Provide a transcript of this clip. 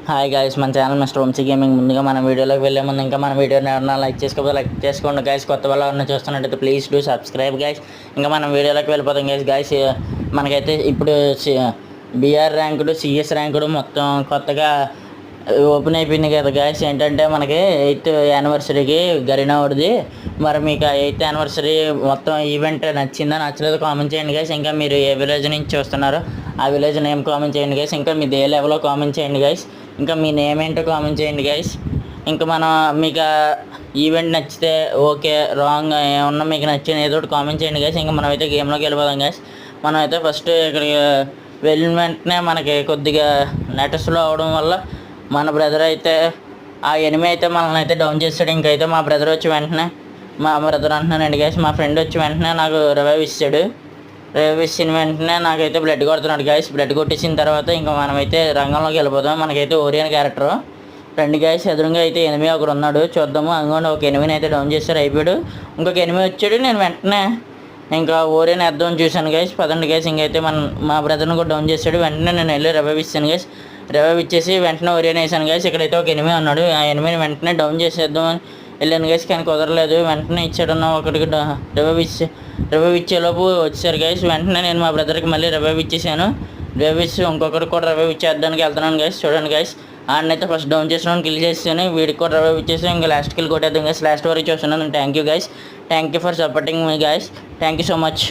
Hi guys, మన channel mister Vamsi gaming. ముందుగా మన వీడియోలోకి వెళ్ళే ముందు ఇంకా మన వీడియోని ఎవరైనా లైక్ చేసుకోండి గైస్. కొత్త వాళ్ళు ఎవరైనా చూస్తున్నట్టయితే ప్లీజ్ డూ సబ్స్క్రైబ్ గైస్. ఇంకా మనం వీడియోలోకి వెళ్ళిపోతాం గైస్. మనకైతే ఇప్పుడు బీఆర్ ర్యాంకుడు, సిఎస్ ర్యాంకుడు మొత్తం కొత్తగా ఓపెన్ అయిపోయింది కదా గైస్. ఏంటంటే మనకి 8th యానివర్సరీకి గరినావుడిది. మరి మీకు 8th యానివర్సరీ మొత్తం ఈవెంట్ నచ్చిందా నచ్చలేదు కామెంట్ చేయండి గైస్. ఇంకా మీరు ఏ విలేజ్ నుంచి చూస్తున్నారో ఆ విలేజ్ నేమ్ కామెంట్ చేయండి గైస్. ఇంకా మీ ఏ లెవెల్లో కామెంట్ చేయండి గైస్. ఇంకా మీ నేమ్ ఏంటో కామెంట్ చేయండి గైస్. ఇంకా మనం మీకు ఈవెంట్ నచ్చితే ఓకే, రాంగ్ ఏమన్నా మీకు నచ్చిన ఏదో ఒకటి కామెంట్ చేయండి గైస్. ఇంకా మనమైతే గేమ్లోకి వెళ్ళిపోదాం గైస్. మనమైతే ఫస్ట్ ఇక్కడికి వెళ్ళిన వెంటనే మనకి కొద్దిగా నెట్ స్లో అవడం వల్ల మన బ్రదర్ అయితే ఆ ఎనిమి అయితే మనల్ని అయితే డౌన్ చేస్తాడు. ఇంకైతే మా బ్రదర్ వచ్చి వెంటనే మా బ్రదర్ అంటున్నానండి గైస్, మా ఫ్రెండ్ వచ్చి వెంటనే నాకు రివైవ్ ఇచ్చాడు. రివైవ్ ఇచ్చిన వెంటనే నాకైతే బ్లడ్ కొడుతున్నాడు గైస్. బ్లడ్ కొట్టించిన తర్వాత ఇంకా మనమైతే రంగంలోకి వెళ్ళిపోదాం. మనకైతే ఓరియన్ క్యారెక్టర్ ఫ్రెండ్ గైస్. ఎదురుగా అయితే ఎనిమిది ఒకరు ఉన్నాడు, చూద్దాము. అందుకని ఒక ఎనిమిని అయితే డౌన్ చేస్తారు, అయిపోయాడు. ఇంకొక ఎనిమిది వచ్చాడు. నేను వెంటనే ఇంకా ఓరియన్ వేద్దామని చూశాను గైస్. పదండి గైస్. ఇంకైతే మా బ్రదర్ని కూడా డౌన్ చేశాడు. వెంటనే నేను వెళ్ళి రివైవ్ ఇస్తాను గైస్. రివైవ్ ఇచ్చేసి వెంటనే ఓరియన్ వేసాను గైస్. ఇక్కడైతే ఒక ఎనిమిది ఉన్నాడు, ఆ ఎనిమిదిని వెంటనే డౌన్ చేసేద్దామని వెళ్ళాను గైస్. కానీ కుదరలేదు. వెంటనే ఇచ్చాడున్న ఒకటికి రివైవ్ ఇచ్చేలోపు వచ్చారు గైస్. వెంటనే నేను మా బ్రదర్కి మళ్ళీ రివైవ్ ఇచ్చేసాను. రివైవ్ ఇచ్చి ఇంకొకరికి కూడా రివైవ్ ఇచ్చేద్దానికి వెళ్తున్నాను గైస్. చూడండి గైస్, ఆడనైతే ఫస్ట్ డౌన్ చేస్తున్నాను, కిల్ చేసాను. వీడికి కూడా రివైవ్ ఇచ్చేసి ఇంకా లాస్ట్ కిల్ కొట్టేద్దాం గైస్. లాస్ట్ వరకు చూస్తున్నాను. Thank you guys. Thank you for supporting me guys. Thank you so much.